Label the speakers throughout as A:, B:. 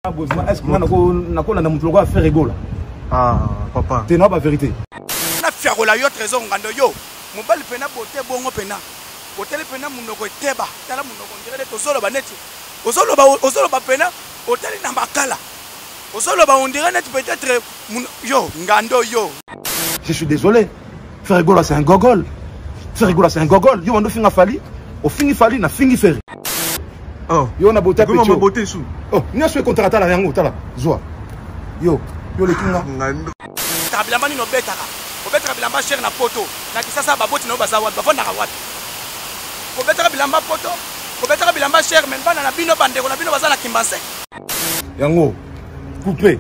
A: Est-ce que on a montré quoi faire rigolo?
B: Ah, papa.
A: C'est non la vérité.
C: Na fiakola yo trésor ngando yo. Mobali pena bote bongo pena. Hôtel pena munoko teba. Tala munoko ngirele to solo ba neti. Ozolo ba pena hôtel na makala. Ozolo ba on dirait net peut-être yo ngando yo.
A: Je suis désolé. Faire rigolo c'est un gogol. Faire rigolo c'est un gogol. Yo on finga fali. Au fingi fali na fingi faire.
B: Oh,
A: yo na beauté
B: petit. Comment beauté sous?
A: Oh, ni a contrat la yango tala. Zoa. Yo le kinga.
C: Tabilamba ni no betaka. O betaka bilamba cher na poto. Na kisasa ba boti na ba zawa ba fonda ka wapi. Ko betaka bilamba poto. Ko betaka bilamba cher men bana na bino bande ko na bino bazala kimbanse.
A: Yango coupé.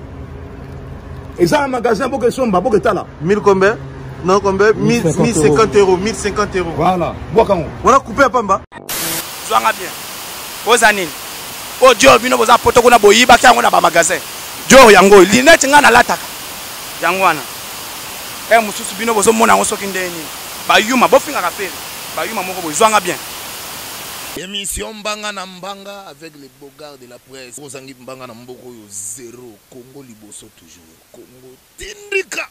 A: Et ça un magasin pour que somba pour que tala.
B: 1000 combien? Non combien? 1050 euros, 1050 euros.
A: Voilà. Moi quand
B: on a coupé à Pamba.
C: Zwanga bien. Ozanine. O Dieu bino boza poto ko na boyiba kyango na ba magasin. Jo yango linete nga na lataka. Yangwana. Mususu bino bozo mona ngo soki ndeni. Ba yuma bo finga ka fere. Ba yuma moko bozwanga bien.
D: Émission Mbanga na Mbanga avec les bogards de la presse. Rosangi Mbanga na Mboko yo 0. Congo liboso toujours. Congo tindika.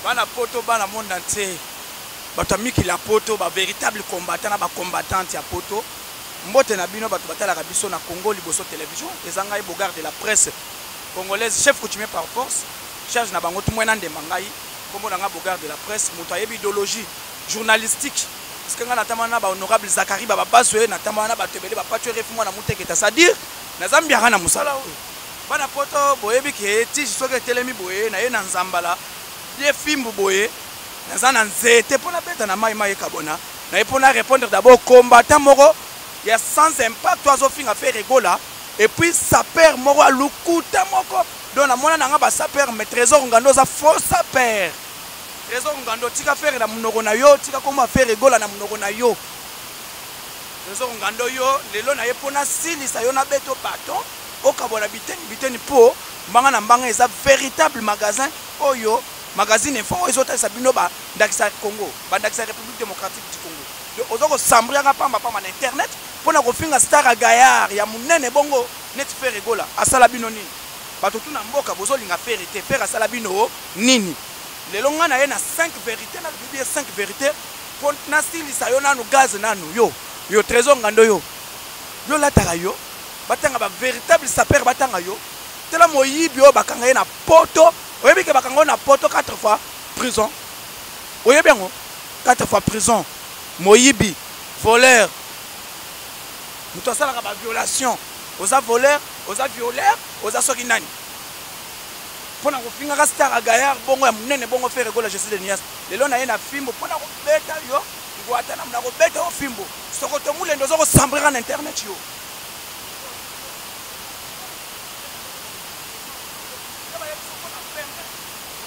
C: Bana poto bana monde entier. Batamiki la poto ba véritable combattant na ba combattante ya poto. Mbote na bino bato batala ka biso na Congo liboso télévision. Ezanga e bogards de la presse congolaise chef coutumier par force. Charge na bango tout mwena ndemangai. Comme on a bogards de la presse, mon idéologie journalistique. Parce que na tamana ba honorable Zakari ba baswe na tamana ba tebele ba patwe refimo na muteketa c'est-à-dire na Zambia kana musala oyo. Bana poto boyebi ke ti soke telemi boye na ye na nzambala. Ye fimbu boye na zana nzete pona beta na mai kabona. Na ye pona répondre d'abord combattant moko ya sans impact oiseau finga faire rigola et puis ça perd moko lukuta moko. Donc na mona nanga ba saper mais trésor ngando za faux saper. Trésor ngando tika faire na munoko na yo, tika koma faire rigola na munoko na yo. Trésor ngando yo lelo na yepona silisa yo na beto baton okabona biteni po mbanga na mbanga eza véritable magasin oyo magazine info ezota sabino ba ndakisa Congo, ba ndakisa République démocratique du Congo. Donc ozoko sambria ka pamba na internet pona ko finga star gaillard ya munene bongo net faire rigola asala bino nini. Bato tuna mboka bozo linga vérité faire asala bino nini. Lelo nga na ye na 5 vérités na Bible 5 vérités pour na silisa yo nanu gaz nanu yo trésor ngando yo lataka yo batanga ba véritable saper batanga yo tela moyibi yo bakanga ye na poto oyebi ke bakanga na poto 4 fois prison oyebi ngo 4 fois prison moyibi voleur muto sala ka ba violation oza voleur oza violeur oza soki nani pona ko finga ka star gaillard bongo ya munene bongo faire rigola je suis de Nias lelo na ye na fimbo pona ko beta yo ngwata na mna ko beta o fimbo soko to mulendo zo ko sambrira na internet yo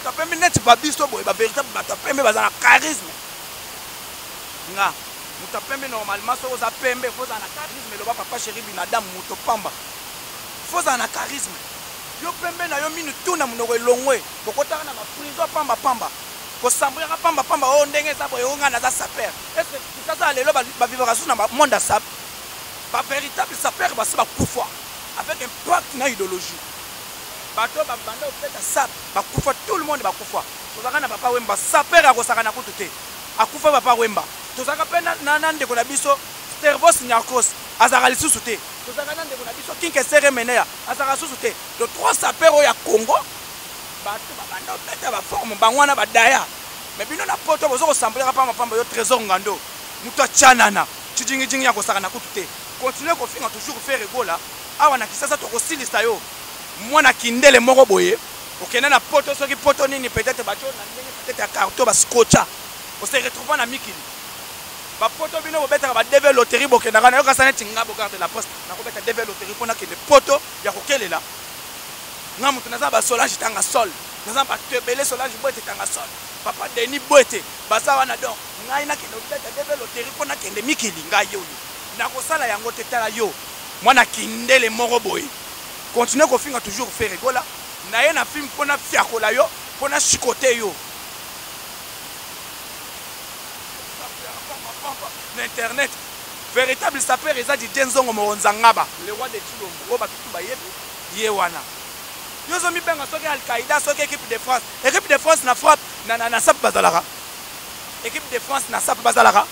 C: ta pembe net ba biso boy ba véritable ba ta pembe bazana charisme nga muta pembe normalement soko za pembe faut za na charisme lo ba papa chéri binadam muto pamba faut za na charisme. Yo pembe na yo minu tuna munoko elongwe bokotaka na ba prison pamba ko sambrira pamba o ndenge za boyo nga na za saper est-ce que ça lelo ba vivre sous na monde sap ba véritable saper ba se ba kufa avec impact na idéologie bato ba banda opeta sap ba kufa tout le monde ba kufa tozaka na papa wemba saper akosaka na kutu akufa papa wemba tozaka pe na ndeko na biso Servos Nyakos azaka lisusu te tozaka na ndeko na biso kinke sere menea azaka susu te de 3 sapero ya Congo bato babanda opeta ba forme bangwana badaya mais bino na poto bozo ko sambrera pamba yo trésor ngando muto chanana chijingi ya kosaka na kutu te continuer ko finga toujours faire rigola awa na kisasa to ko silisa yo mwana kindele moko boye okenda na poto soki poto nini peut-être bato na ndenge peut-être ya carton ba scotcha on se retrouve na mikili ba poto bino bo beta ba devil loterie bokenda kana yo kasane tinga bogards de la poste na ko beta devil loterie pona ke le poto ya kokelela nga mutu naza ba Solange tanga sol naza ba tebele Solange boete tanga sol papa Denis boete basa wana donc ngai na ke no beta devil loterie pona ke mikili ngai yo na ko sala yango tetala yo mwana kindele moko boy continuer ko finga toujours faire rigola na ye na film pona fiakola yo pona chikote yo na internet véritable sapeur eza di Denzongo Moronzangaba le roi de Chilombo o batutu bayebi ye wana yozo mibenga soki Al-Qaïda soki équipe de France na frappe na sap bazalaka équipe de France na sap bazalaka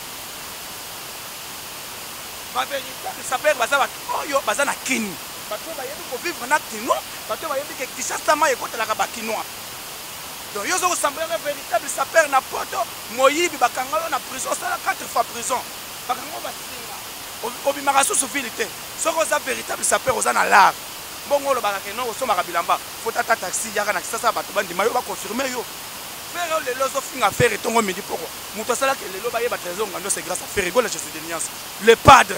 C: ba véritable sapeur bazaba oyo bazana kini bato bayebi ko vivre na kino bato bayebi ke Kinshasa ma ekotelaka ba kinois donc yozo ressemble un véritable sapeur na poto moyibi bakangalo na prison sala 4 fois prison bakango basinga obimaka susu vilité soko oza véritable sapeur oza na l'art bongo lobaka ke non osomaka bilamba faut tata taxi yaka na Kinshasa bato bandima yo baconfirme yo faire lelo ozofinga faire etongo midi poko moto asalaka lelo bayeba trésor ngando c'est grâce à Ferregola Jésus de Niance le padre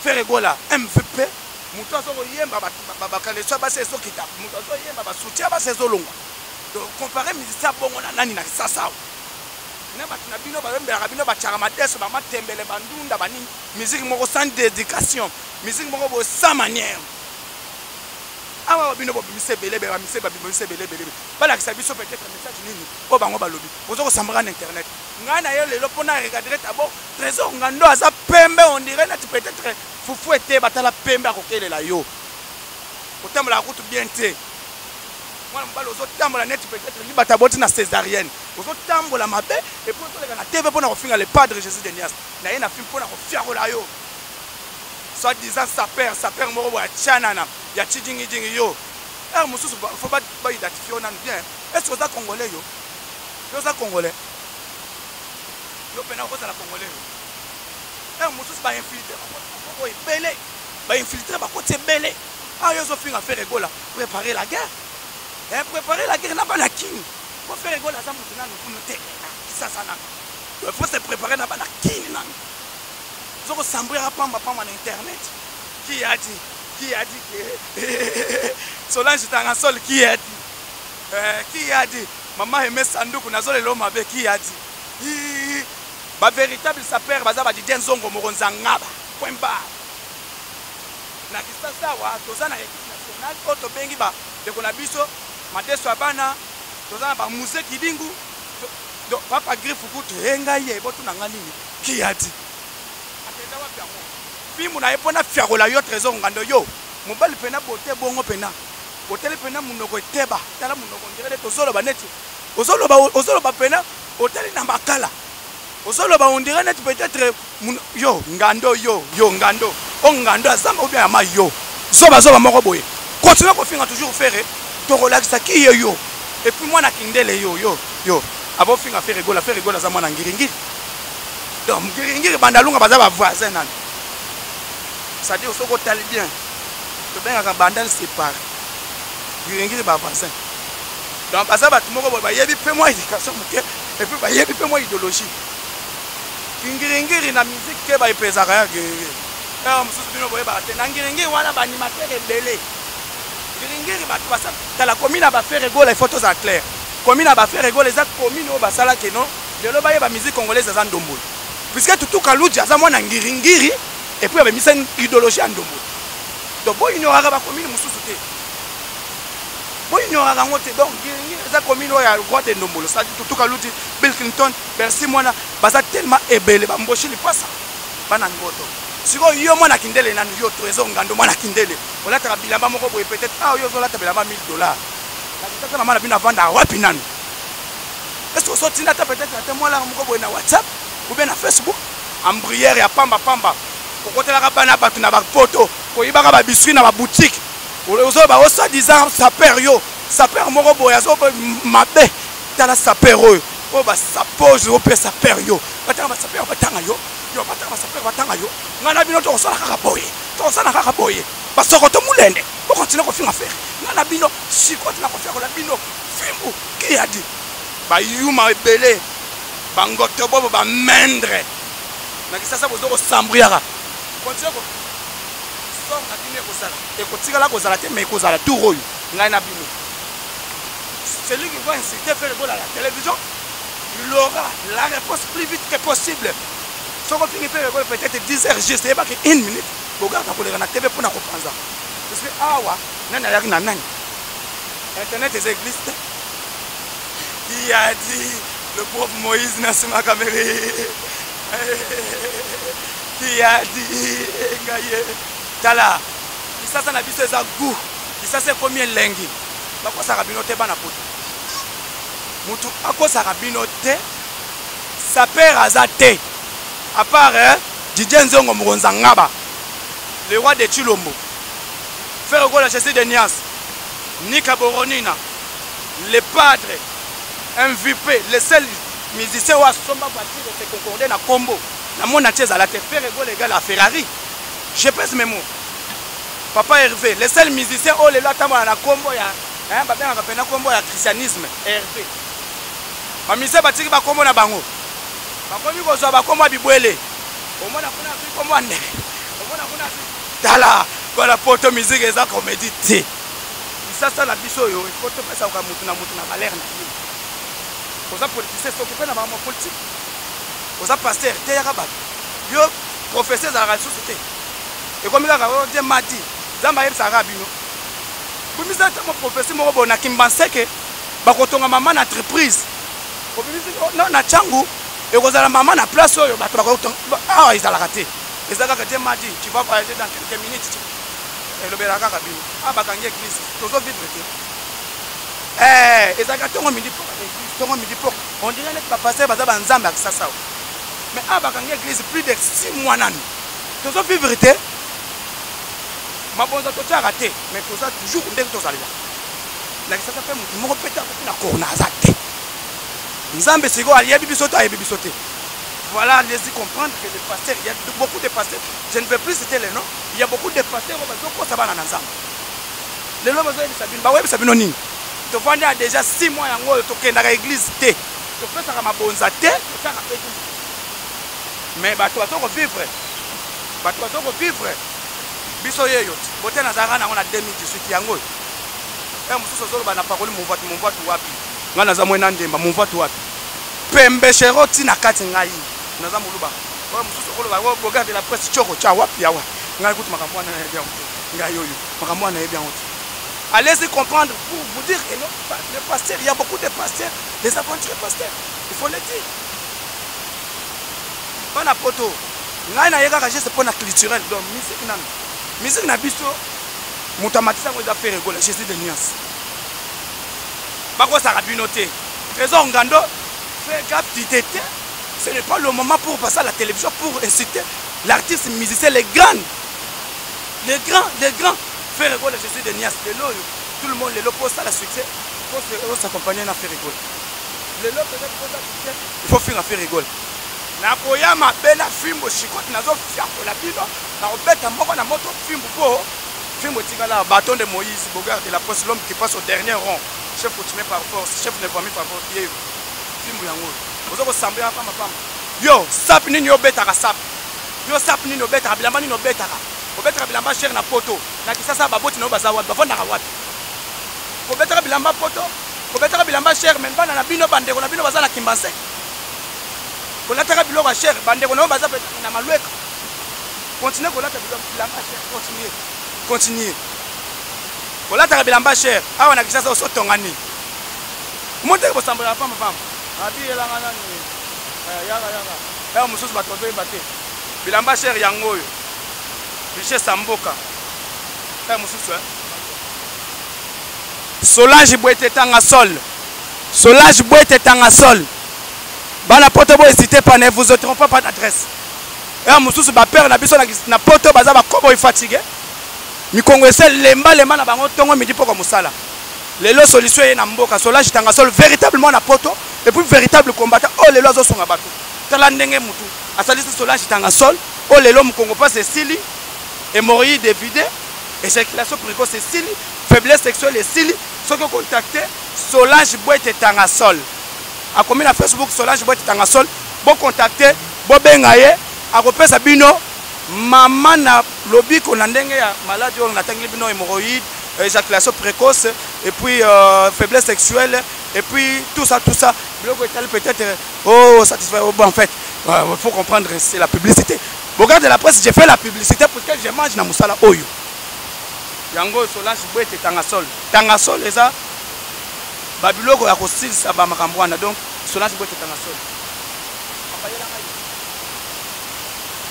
C: Ferregola MVP moto azokoyemba bakaleso basi ezokita moto azoyemba basoutien basi ezolongwa donc comparer musicien bongo na nani na Kinshasa na bato na bino bayembelaka bino batiaka madeso bamatembele bandunda banini musique moko sans dédication musique moko bo sans manière awa bino bobimise belebe bamise babimise belebe balakisa biso peut-être message nini o bango balobi ozokosambaka na internet ngai na yo lelo mpona regarder tabo trésor ngando aza pembe on dirait neti peut-être fufu ete batala pembe akokelela yo otambola kutu bien te mwana mobali ozotambola neti peut-être libata boti na césarienne ozotambola mabe et puis otoleka na TV mpona kofinga le padre Jésus de Nias na ye na film mpona kofiakola yo soi-disant sapeur moko boya tianana ya tidingidingi yo ere mosusu faut baidentifier yo nanu bien est-ce que oza congolais yo oza congolais yo mpena okozala congolais yo ere mosusu bainfiltre bakoko ebele bainfiltre bakoti ebele ayo ozofinga Ferregola préparer la guerre préparer la guerre na bana kini po Ferregola aza moto nanu kuno te kisasa nanu il faut se préparer na bana kini nanu zoko sambouira pamba na internet qui a dit que Solange Tangasol qui a dit maman aimé sanduku nazole lo mabe qui a dit ba véritable sapeur baza ba di Denzongo Moronzangaba point barre na Kinshasa wa toza na équipe nationale oto bengi ba de kona biso madeso abana toza na ba musée kidingu do papa griffe kutu enga ye botu na ngani qui a dit fimu na epona fiakola yo trésor ngando yo mobali pena bote bongo pena hôtel pena munoko eteba tala munoko ndire tozoloba neti ozoloba pena hôtel na makala ozoloba ondire neti peut-être yo ngando ngando o ngando azamba ou bien ama yo zoba moko boye continue kofinga toujours faire to relaxa ki yo et puis moi na kindele yo abo finga Ferregola za mwana ngiringiri donc ngiringiri bandalunga baza ba voisin nani ça dit osoko tali bien to benga bandal séparé ngiringiri ba voisin donc baza ba tumoko ba yebi pe moi éducation moke et puis ba yebi pe moi idéologie ngiringiri na musique ke ba ipezaka ya ngiringiri mususu bino boye ba te na ngiringiri wana ba animateur ebele ngiringiri ba basa tala commune ba Ferregola les photos à clair commune ba Ferregola les commune o basala ke non lelo ba yeba musique congolaise za ndombo puisque tout Kaluji aza mwana ngiringiri et puis avec une idéologie en ndombo donc boy ignorera ba commune mususu te boy ignorera ngote donc ngiringiri za commune o ya roi de ndombo ça dit tout Kaluji Bill Clinton merci mwana baza tellement ebele ba mboshi lipasa bana ngoto siko yo mwana kindele nanu yo trésor ngando mwana kindele olataka bilamba moko boye peut-être yo zolata bilamba $1000 la kitaka na mwana bina vanda wapi nanu est-ce que sorti nata peut-être ata mwana moko boye na WhatsApp ou bien na Facebook en brière ya pamba kokotelaka bana bato na bapoto koyibaka ba biscuit na ba boutique ozoba osa disant sapeur moko boye azo mabe tala sapeur oyo o ba sapose o pe sapeur yo batanga ba sapeur batanga yo batanga ba sapeur batanga yo ngana bino to osala kaka boye basoko to mulende ko continue ko finga faire ngana bino sikoti na ko faire la bino fimbu qui a dit ba yuma ebele bangoto bobo ba mendre na Kinshasa bozo ko sambriaka continue ko so na bino ko sala e ko tikala ko sala te mais ko sala tout royo ngai na bino celui qui va inciter Ferregola à la télévision il aura la réponse plus vite que possible so ko fingi Ferregola peut-être 10 heures juste et pas que 1 minute bogarda ko le na TV pour na comprendre parce que awa nana yaki na nani internet est église qui a dit le pauvre Moïse n'a pas caméra Yadi ngaye tala kisasa na biso eza goût kisasa ekomi elengi bakosaka bino te bana poto mutu akosaka bino te saper aza te à part Didier Nzongo Mokonza Ngaba le roi de Chilombo faire quoi la chasser de Nias Nika Boronina le padre MVP le seul musicien wa somba voiture se concorder na combo na mon entier à la te faire quoi les gars la Ferrari je pèse mes mots papa Hervé le seul musicien oh le là tama na combo ya hein ba bien na combo ya christianisme Hervé ba musicien batiki ba combo na bango ba komi ko so ba combo bibwele au moins kuna fi combo ande au moins kuna tala kwa la poto musique eza comédie ti ça la biso yo il faut te passer au mutu na valeur na yo oza politicien so ko na ba mo politique oza pasteur te ya ba yo professeur za la société et comme ça on dit madi zamba yebsa rabino bumisa ta mo professeur mo bona kimbanseke ba kotonga mama na entreprise non na changu et kozala mama na place oyo bato ba kotonga ah ils ala raté et ça ka te madi tu vas voyager dans quelques minutes et le beraka kabino ah bakangi église tozo vivre te ezaka tongo midi pour on dirait que papa passer baza banzamba ak sasa mais ah bakangi église plus de 6 mois nani tozo vivre te mabonza to raté mais toza toujours ndenge tozali la sasa pe mutu moko peta na corona azate nzambe siko aliyebi biso to ayebi biso te voilà, laissez comprendre que les pasteurs, il y a beaucoup de pasteurs, je ne veux plus citer les noms, il y a beaucoup de pasteurs qui sont dans l'ensemble. Les noms de Sabine, Nini. Tu vois, déjà 6 mois, tu es dans l'église, tu fais ça comme un bon zate, mais tu vas vivre. Tu vas vivre. Biso yeyo, bote nazara na 2018 yango. Mususu zolo bana parole mon vote wapi. Ngana za mwena ndemba mon vote wapi. Pembe cheroti na kati ngai. Naza muluba. Wa mususu kolo ba regarde la presse choko cha wapi yawa. Ngai kutu makambo na bien. Ngai yoyo. Makambo na bien. Allez-y comprendre pour vous dire que non, les pasteurs, il y a beaucoup de pasteurs, des aventuriers pasteurs. Il faut le dire. Bana poto. Ngai na yeka kaje c'est pour la culturel donc musique nan. Musique na biso mutamatisa ngo za faire rigoler Jésus de Nias. Bako sa rabinoté. Trésor Ngando fait gaffe d'identité. Ce n'est pas le moment pour passer à la télévision pour inciter l'artiste musicien, les grands. Faire rigoler Jésus de Nias. Tout le monde le pose à la succès. Il faut s'accompagner à faire rigoler. Il faut faire rigoler. Nakoya mabena fimbo chikote nazo fiakola bino na obeta moko na moto fimbo po fimbo tingala bâton de Moïse Bogard de la poste l'homme qui passe au dernier rang chef coutumier par force chef de famille par force ye fimbo yango ozo ko sambela pamba yo sap nini obeta ka sap yo sap nini obeta bilamba nini obeta ka obeta bilamba cher na poto na kisasa baboti na baza wapi bavanda ka wapi obeta bilamba poto obeta bilamba cher men bana na bino bandeko na bino baza na kimbanse kolata biloko cher bande kono baza na malweka continuer kolata bilamba cher continuer kolata bilamba cher awa na kisasa oso tongani monte ko sambela pamba abi elanga nani yaka mususu batozo ebate bilamba cher yango yo Richesse Samboka mususu Solange Boete tanga sol Solange Boete tanga sol bana poto bo hésiter pas ne vous autres pas d'adresse et mususu ba père na biso na poto baza ba kobo fatigué mi kongwese lemba na bango tongo midi poko musala lelo solution ye na mboka Solange tanga sol véritablement na poto et puis véritable combattant oh lelo azo songa bato tala ndenge mutu asalisi Solange tanga sol oh lelo mukongo pas Cécilie hémorroïde vidé éjaculation précoce Cécilie faiblesse sexuelle Cécilie ceux qui contacter Solange Boete tanga sol a commis na Facebook Solange Boete tanga sol bon contacter bon bengaye a repesa bino maman na lobby ko na ndenge ya maladie on atangi bino hémorroïde éjaculation précoce et puis faiblesse sexuelle et puis tout ça biloko etal peut-être oh satisfait oh, bon en fait il faut comprendre c'est la publicité regarde la presse j'ai fait la publicité pour que je mange na musala oyo yango Solange Boete tanga sol eza babiloko ya kosilisa ba makambo wana donc Solange Boete tanga sol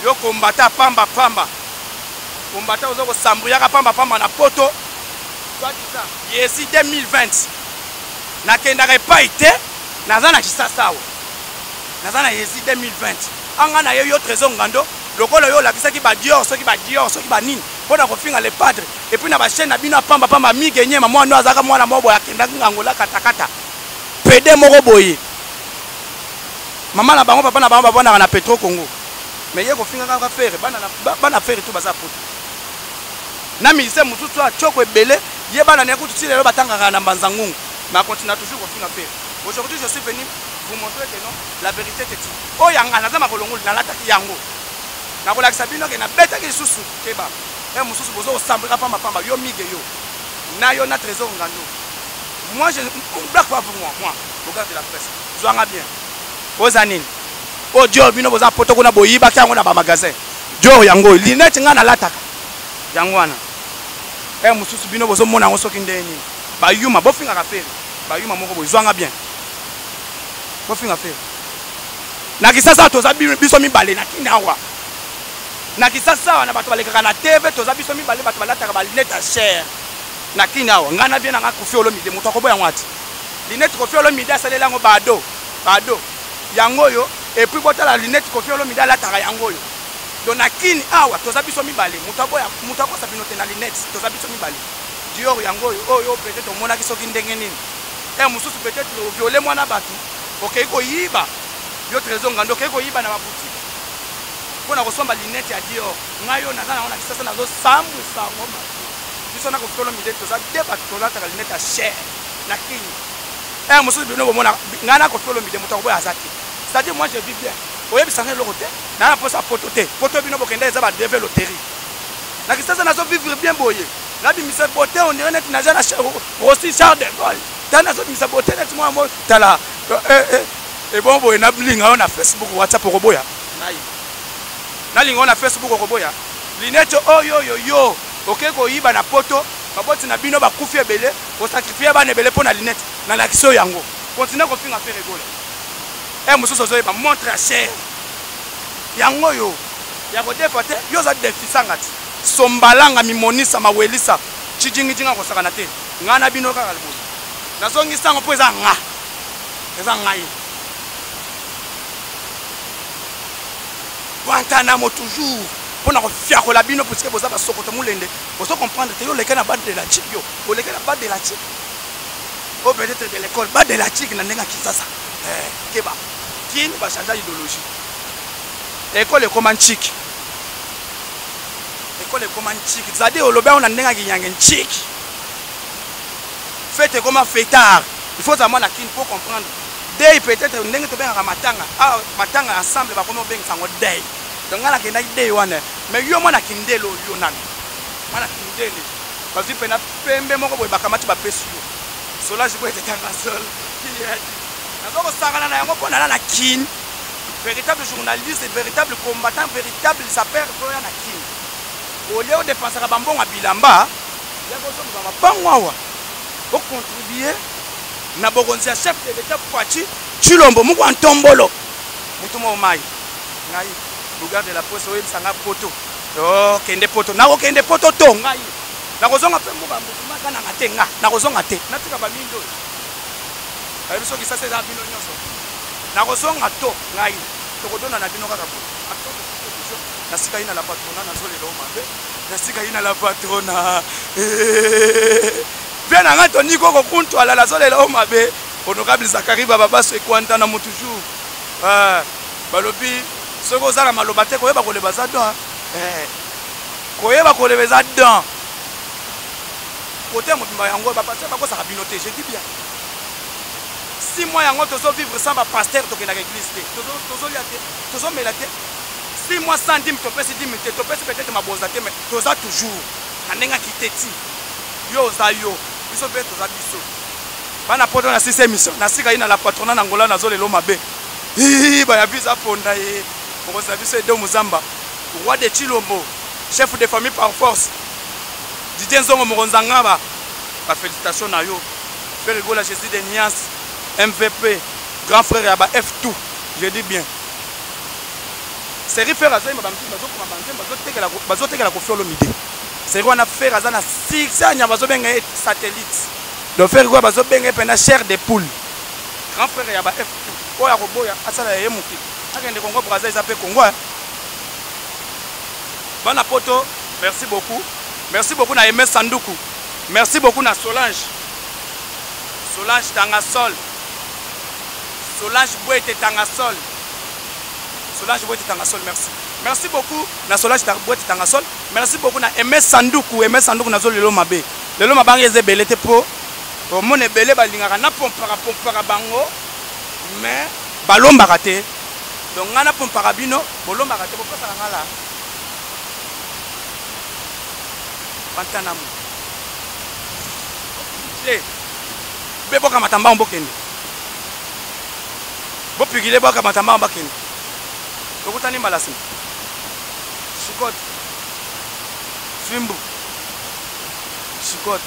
C: yo combattant pamba pamba combattant ozo ko sambriaka pamba pamba na poto soit ça yesi 2020 nakendaka epai te naza na kisasa awa naza na yesi 2020 anga na yo trésor ngando lokolo yo lakisaki ba dior soki ba nini pona kofinga le padre et puis na ba chaîne na bino pamba pamba migenye mama no azaka mwana mobo akenda ngangola katakata pede moko boye mama na bango papa na bango babona na Petro Congo mais ye kofinga ka faire bana faire tout baza poto na mise mututu a choko ebele ye bana ne kutu lelo batanga na mbanzangungu mais continue toujours kofinga faire. Aujourd'hui je suis venu vous montrer que non la vérité est ici o yanga na zama kolongoli na lataki yango na kolakisa bino ke na beta ke susu keba mususu bozo osambika pamba pamba yo mige yo na yo na trésor ngando. Moi je blague pas pour moi regarde la presse zwanga bien ozanini o dio bino boza poto kuna boyiba kyango na ba magasin dio yango linete nga na lataka yango wana mususu bino bozo mona ngo soki ndeni ba yuma bofinga ka fere ba yuma moko bozwanga bien bofinga fere na kisasa toza biso mibale na kinawa na kisasa wana bato balekaka na TV toza biso mibale bato balataka ba linete cher na kinawa ngana bien nga kofi olomide moto akoboya ngwati linete kofi olomide asalela ngo bado yango yo et puis botala linete kofi olomide alataka yango yo donc na kini awa toza biso mibale moto akosa bino te na linete toza biso mibale dior yango yo oyo peut-être omona ki soki ndenge nini mususu peut-être viole mwana batu okei koyiba yo trésor ngando okei koyiba na baboutique pona kosomba linete ya dior ngayo naza naona kisasa nazo sambwisa ngoma biso na kofi olomide toza deba tolataka linete ya cher na kini mususu bino bomona ngana kofi olomide moto akoboya azati c'est-à-dire moi je vis bien oye bisanga le côté na posa poto bino bokenda eza ba développerie na kisasa nazo vivre bien boye na bimisa beauté on dirait net naza na aussi Charles de Gaulle tana nazo bimisa beauté net moi tala et bon boye na blinga na Facebook WhatsApp roboya na linga na Facebook roboya linete yo OK ko yiba na poto baboti na bino bakufi ebele o sacrifier ba nebele pona linete na la kiso yango continue ko finga faire rigolo mususu zo ba montre à cher yango yo ya ko defote yo za defisanga ti sombalanga mimonisa mawelisa chijingi jinga ko sakana te ngana bino ka kalbo na songi sango po eza ngai Guantanamo toujours pona ko fiako la bino parce que boza ba sokoto mulende bozo comprendre te yo leka na bande de la chic yo o leka na bande de la chic o peut-être de l'école bande de la chic na ndenga kisasa keba kin ba changer idéologie école comment chic école comment chic zade oloba on ndenga kinyange chic fête comment fêtard il faut savoir na kin pour comprendre day peut-être ndenge to benga matanga ensemble ba kono benga sango day donc ngala kenda day wana mais yo mwana kindelo yo nani mwana kindele parce que pena pembe moko boy bakamati ba pesu yo sola je boy te kanga sol nazoko sakana na yango pona na kin véritable journaliste véritable combattant véritable sapeur koya na kin au lieu de penser ka bambonga bilamba ya ko so ba bangwa au contribuer na bokonzi ya chef de l'état Poachi Chilombo muko antombolo mutumo omai ngai lugar de la poste oye sanga poto kende poto na ko kende poto to ngai na kozonga pe muka maka na ngatenga na kozonga te na tika ba mindo ayi biso ki sasa za bino nyonso na kozonga to ngai to kodona na bino kaka poto na sika ina la patrona na zole lo mabe na sika ina la patrona bien en Anthony Koko Kuntu à la zone là mabe honorable Zakari Baba so ekwanta na toujours balobi soko zala maloba te koyeba koleba za don koyeba koleba za don côté mobimba yango ba passer ba ko sa kabinote je dis bien 6 mois yango tozo vivre sans ba pasteur to ke na église te tozo liate tozo melate 6 mois sans dim to pesi dim te to pesi peut-être maboza te mais toza toujours na ndenga kiteti yo za yo biso pe toza biso bana poto na 6e émission na sika ina la patrona na ngola na zole lo mabe ba ya visa ponda e ko za biso de Muzamba roi de Chilombo chef de famille par force Didier Nzongo Moronzanga ba félicitations na yo frère Gola Jésus de Nias MVP grand frère ya ba F2 je dis bien série faire azoyemba bamtu bazokoma banzembe bazotekela Koffi Olomide série wana faire aza na succès anya bazobenga satellite donc faire quoi bazobenga pena chair de poule grand frère ya ba F2 oya koboya asala ye muki akende Congo Brazza isape Congo bana poto merci beaucoup na Aimé Sanduku merci beaucoup na Solange Tangasol Solange Boete Tangasol merci beaucoup na Solange Boete Tangasol merci beaucoup na Aimé Sanduku na zo lelo mabe ngeze belete po mone belé balingaka na pompara bango mais balomba raté donc ngana pompara bino bolomba raté bo pesa ngala pantanamu bebo kama tamba mbokende bo pigile bo kama tamba mbokende okutani malasi shikot fimbu shikot